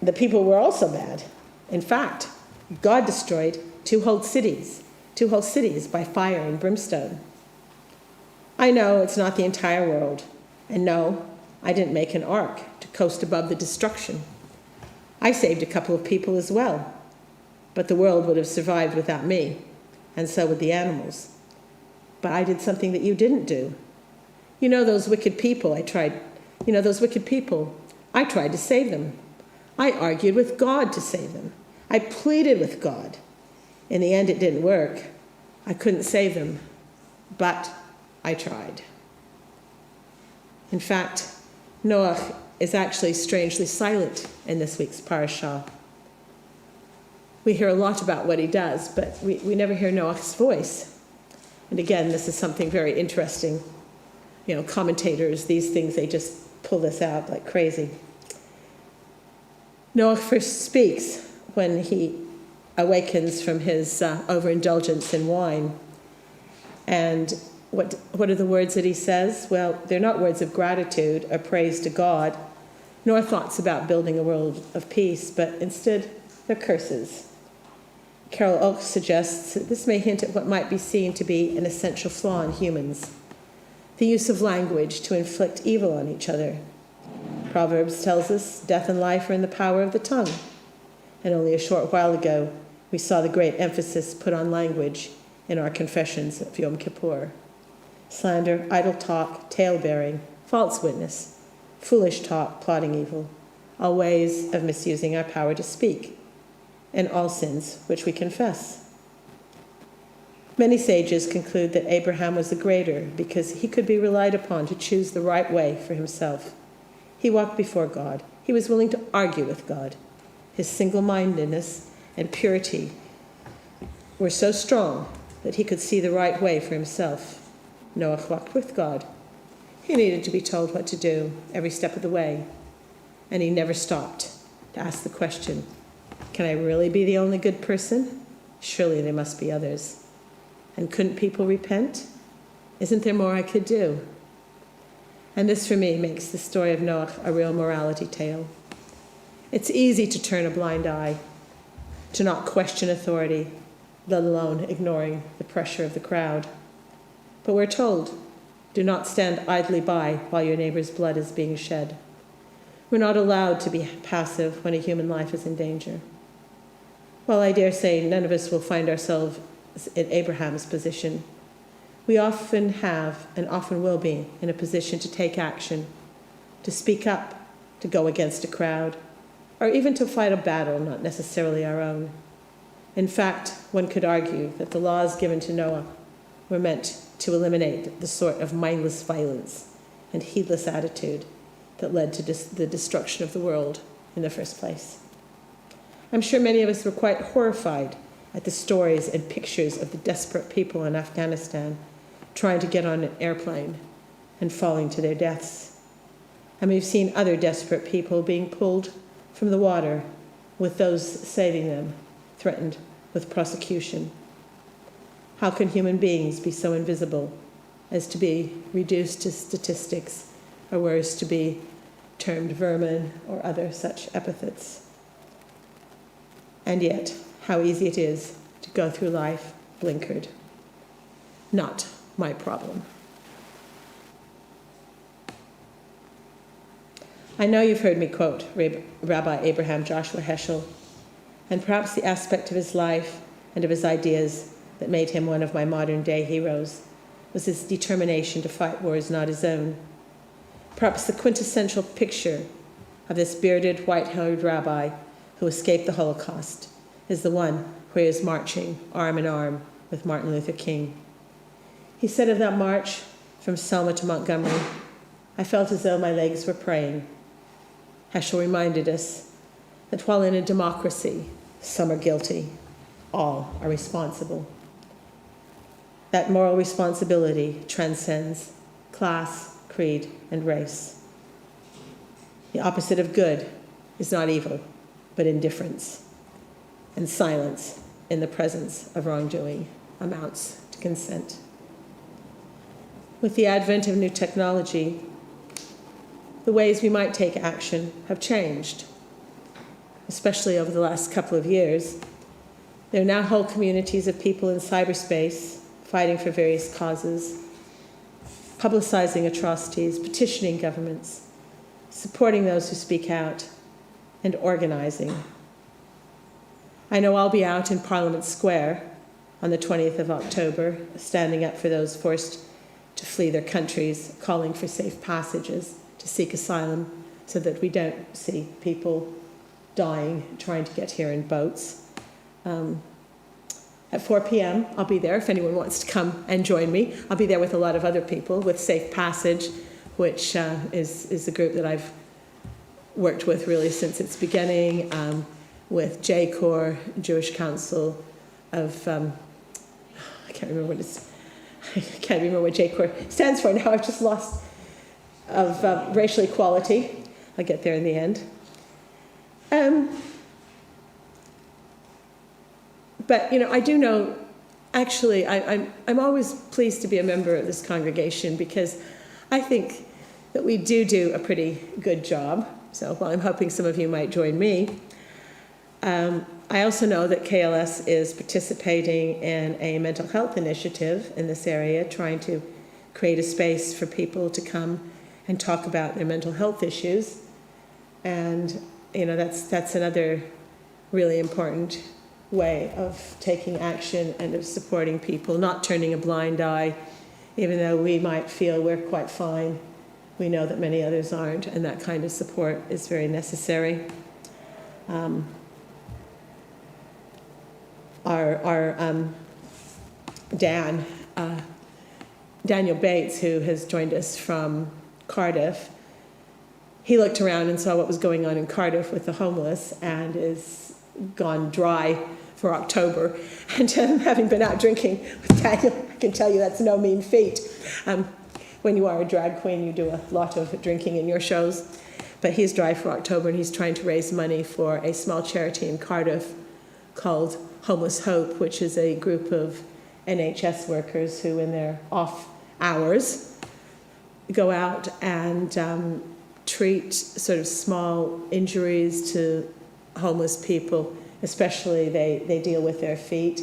the people were also bad. In fact, God destroyed two whole cities by fire and brimstone. I know it's not the entire world, and no, I didn't make an ark to coast above the destruction. I saved a couple of people as well, but the world would have survived without me, and so would the animals. But I did something that you didn't do. You know those wicked people, I tried to save them. I argued with God to save them. I pleaded with God. In the end, it didn't work. I couldn't save them, but I tried." In fact, Noah is actually strangely silent in this week's parashah. We hear a lot about what he does, but we never hear Noah's voice. And again, this is something very interesting. Commentators, these things, they just pull this out like crazy. Noah first speaks when he awakens from his overindulgence in wine. And what are the words that he says? Well, they're not words of gratitude or praise to God, nor thoughts about building a world of peace, but instead they're curses. Carol Oak suggests that this may hint at what might be seen to be an essential flaw in humans: the use of language to inflict evil on each other. Proverbs tells us death and life are in the power of the tongue. And only a short while ago, we saw the great emphasis put on language in our confessions of Yom Kippur. Slander, idle talk, tale-bearing, false witness, foolish talk, plotting evil, all ways of misusing our power to speak, and all sins which we confess. Many sages conclude that Abraham was the greater because he could be relied upon to choose the right way for himself. He walked before God. He was willing to argue with God. His single-mindedness and purity were so strong that he could see the right way for himself. Noah walked with God. He needed to be told what to do every step of the way, and he never stopped to ask the question, can I really be the only good person? Surely there must be others. And couldn't people repent? Isn't there more I could do? And this, for me, makes the story of Noah a real morality tale. It's easy to turn a blind eye, to not question authority, let alone ignoring the pressure of the crowd. But we're told, do not stand idly by while your neighbor's blood is being shed. We're not allowed to be passive when a human life is in danger. While I dare say none of us will find ourselves in Abraham's position, we often have and often will be in a position to take action, to speak up, to go against a crowd, or even to fight a battle not necessarily our own. In fact, one could argue that the laws given to Noah were meant to eliminate the sort of mindless violence and heedless attitude that led to the destruction of the world in the first place. I'm sure many of us were quite horrified at the stories and pictures of the desperate people in Afghanistan trying to get on an airplane and falling to their deaths. And we've seen other desperate people being pulled from the water with those saving them threatened with prosecution. How can human beings be so invisible as to be reduced to statistics, or worse, to be termed vermin or other such epithets? And yet, how easy it is to go through life blinkered. Not my problem. I know you've heard me quote Rabbi Abraham Joshua Heschel, and perhaps the aspect of his life and of his ideas that made him one of my modern-day heroes was his determination to fight wars not his own. Perhaps the quintessential picture of this bearded, white-haired rabbi who escaped the Holocaust is the one where he is marching arm in arm with Martin Luther King. He said of that march from Selma to Montgomery, I felt as though my legs were praying. Heschel reminded us that while in a democracy, some are guilty, all are responsible. That moral responsibility transcends class, creed, and race. The opposite of good is not evil, but indifference. And silence in the presence of wrongdoing amounts to consent. With the advent of new technology, the ways we might take action have changed, especially over the last couple of years. There are now whole communities of people in cyberspace fighting for various causes, publicizing atrocities, petitioning governments, supporting those who speak out, and organizing. I know I'll be out in Parliament Square on the 20th of October, standing up for those forced to flee their countries, calling for safe passages to seek asylum so that we don't see people dying trying to get here in boats. At 4 p.m., I'll be there if anyone wants to come and join me. I'll be there with a lot of other people with Safe Passage, which is a group that I've worked with really since its beginning, with JCOR, Jewish Council of, I can't remember what JCOR stands for now, I've just lost, of racial equality. I'll get there in the end. But, I do know, actually, I'm always pleased to be a member of this congregation because I think that we do a pretty good job. So while I'm hoping some of you might join me, I also know that KLS is participating in a mental health initiative in this area, trying to create a space for people to come and talk about their mental health issues. And, that's another really important way of taking action and of supporting people, not turning a blind eye, even though we might feel we're quite fine. We know that many others aren't, and that kind of support is very necessary. Daniel Bates, who has joined us from Cardiff, he looked around and saw what was going on in Cardiff with the homeless and is gone dry for October. And having been out drinking with Daniel, I can tell you that's no mean feat. When you are a drag queen, you do a lot of drinking in your shows. But he's dry for October, and he's trying to raise money for a small charity in Cardiff called Homeless Hope, which is a group of NHS workers who, in their off hours, go out and treat sort of small injuries to homeless people. Especially they deal with their feet,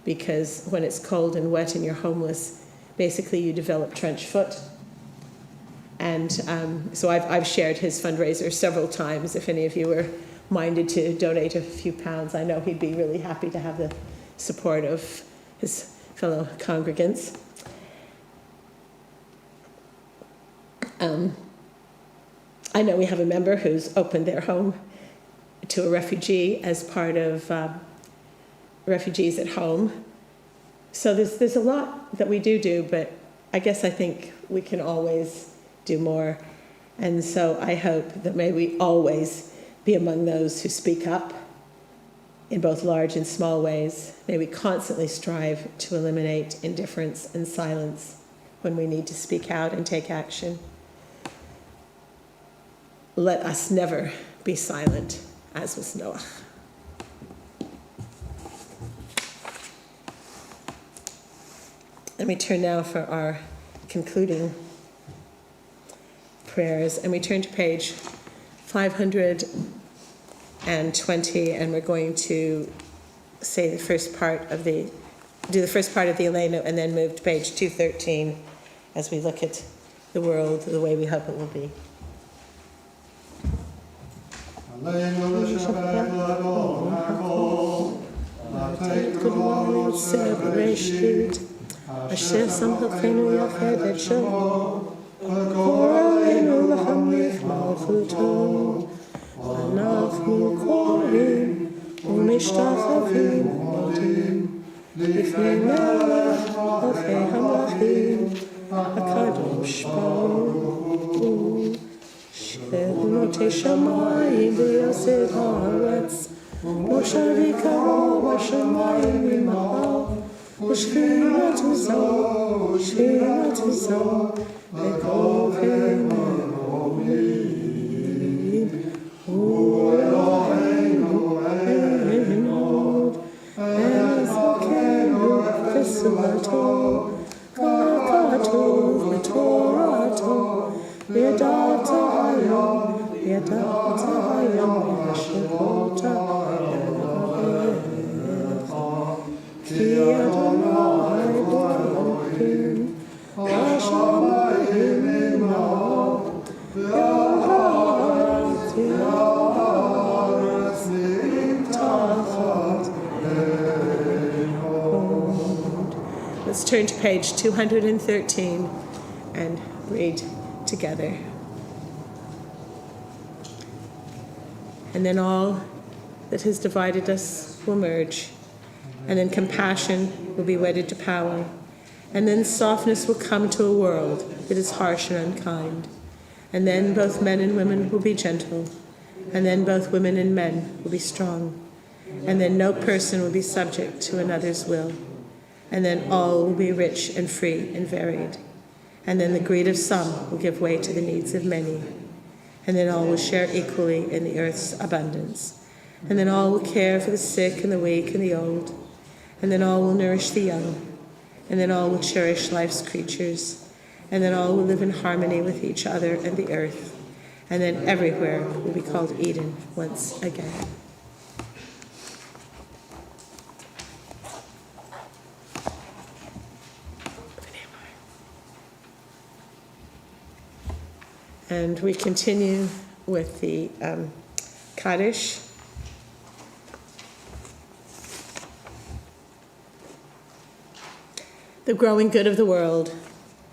because when it's cold and wet and you're homeless, basically you develop trench foot. And so I've shared his fundraiser several times. If any of you are minded to donate a few pounds, I know he'd be really happy to have the support of his fellow congregants. I know we have a member who's opened their home to a refugee as part of Refugees at Home. So there's a lot that we do, but I think we can always do more. And so I hope that may we always be among those who speak up in both large and small ways. May we constantly strive to eliminate indifference and silence when we need to speak out and take action. Let us never be silent, as was Noah. And we turn now for our concluding prayers, and we turn to page 520, and we're going to say the first part of the Elena, and then move to page 213 as we look at the world the way we hope it will be. אשר שמחתנו יחד את שמו, וקור עלינו להמליך מלכותו. אנחנו קוראים ומשתחווים ומודים לפני מלך מלכי המלכים, הקדוש ברוך הוא, שנוטה שמיים ויסד הארץ, מושבי קרוב השמיים ממעל. ושכינתו זו, בקרובנו מרומים, הוא אלוהינו אחד, וזכנו וסעתו, ככתוב בתורתו, ידעת היום השכות כי אדוני אלוהים, השמיים ממעל, והארץ מתחת לאמוד. Let's turn to page 213 and read together. And then all that has divided us will merge. And then compassion will be wedded to power. And then softness will come to a world that is harsh and unkind. And then both men and women will be gentle. And then both women and men will be strong. And then no person will be subject to another's will. And then all will be rich and free and varied. And then the greed of some will give way to the needs of many. And then all will share equally in the earth's abundance. And then all will care for the sick and the weak and the old. And then all will nourish the young. And then all will cherish life's creatures. And then all will live in harmony with each other and the earth. And then everywhere will be called Eden once again. And we continue with the Kaddish. The growing good of the world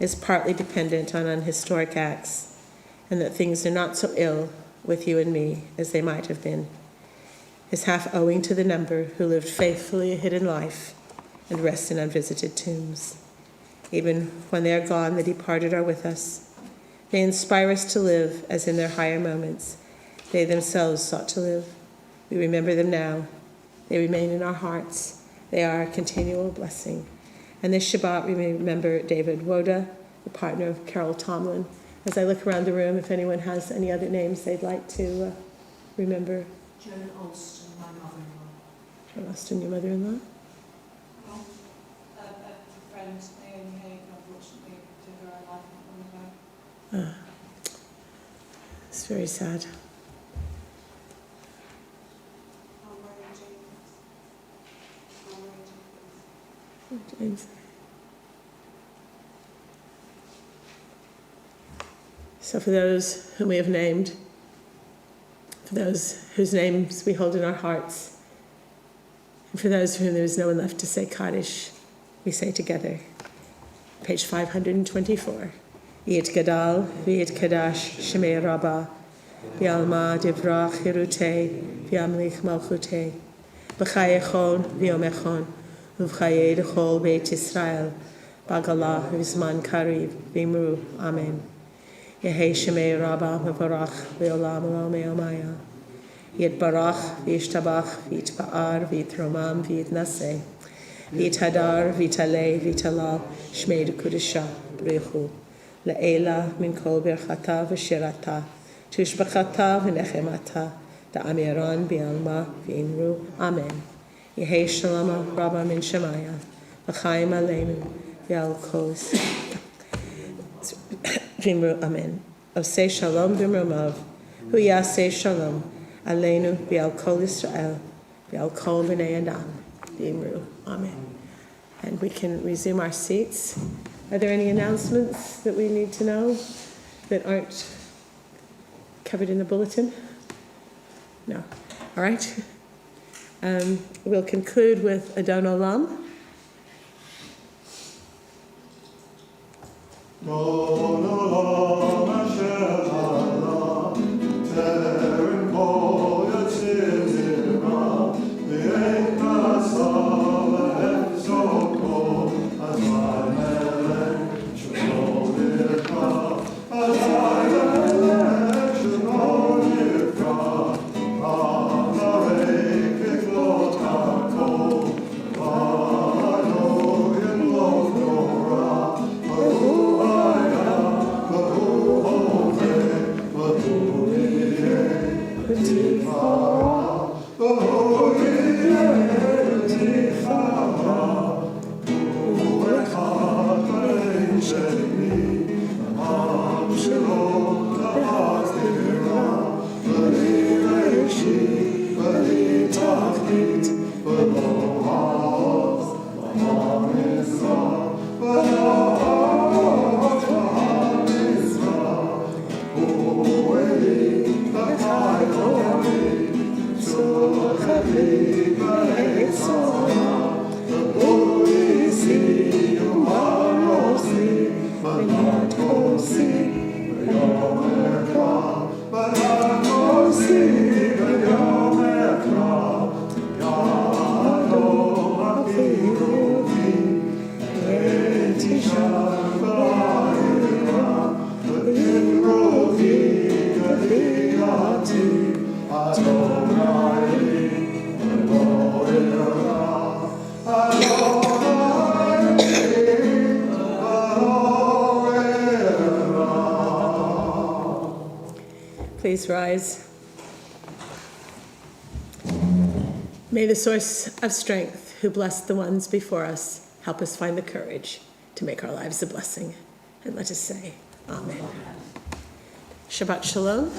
is partly dependent on unhistoric acts, and that things are not so ill with you and me as they might have been, is half owing to the number who lived faithfully a hidden life and rest in unvisited tombs. Even when they are gone, the departed are with us. They inspire us to live as in their higher moments they themselves sought to live. We remember them now. They remain in our hearts. They are a continual blessing. And this Shabbat, we remember David Woda, the partner of Carol Tomlin. As I look around the room, if anyone has any other names they'd like to remember. Joan Alston, my mother-in-law. Joan Alston, your mother-in-law? A friend, Naomi Haig, unfortunately, took her own life not long ago. It's very sad. James. So for those whom we have named, for those whose names we hold in our hearts, and for those for whom there is no one left to say Kaddish, we say together, page 524, Yit Gadal, V'yit Kadash, Shemei Rabbah, V'alma Divrach Hirutei, V'yamlich Malchutei, B'chai Echon, V'yom Echon, V'chayei D'chol Beit Yisrael, B'agalah V'zman Kariv, V'imru, Amen. Yehei Shemei Rabbah Mevarach, V'olam Olam Eomaya, Yit Barach, V'yishtabach, V'yit Ba'ar, V'yit Romam, V'yit Naseh, V'yit Hadar, V'yit Alei, V'yit Alal, Shmei D'Kudisha, B'rechu, Le'ela min kol berchata v'shirata, Tushbachata v'nechemata, Da'amiron B'alma V'imru, Amen. Yehei Shalom Rabba min Shemaya, V'chaim Aleinu, V'al Kos, V'imru, Amen. Osei Shalom B'mromav, Hu Yasei Shalom, Aleinu V'al Kol Yisrael, V'al Kol B'nei Adam, V'imru, Amen. And we can resume our seats. Are there any announcements that we need to know that aren't covered in the bulletin? No. All right. We'll conclude with Adon Olam. Adon Olam Asher Ha'olam, Terem Kol Yotzir Zimra, V'yet Nasav V'Efzol Kol, Azai Melech Shemol Yirka, Azai Melech Shemol Yirka, Amarei Kiflot HaKol, V'ano Yimlot Torah, V'hu Haya, V'hu Hoveh, V'hu Yeh, V'tifara, V'hu Yeh, V'tifara, V'hu Echad V'ein Sheni, Am Shelo L'Hazira, V'li Reishi, V'li Tachlit, V'lo Ha'oz, V'ha'am Yisra, V'lo Ha'oz, V'ha'am Yisra, Hu Eli, V'chai Chori, Tzulchati, V'etzora, V'hu Yisi, U'marosi, V'nat Kosi, V'yom Ekra, V'nat Kosi, V'yom Ekra, Ya'adom Aviruvi, V'etishar V'ayira, V'imruvi, V'viati, Adonai, V'lo'ira, Adonai, V'lo'ira. Please rise. May the source of strength, who blessed the ones before us, help us find the courage to make our lives a blessing. And let us say, Amen. Shabbat Shalom.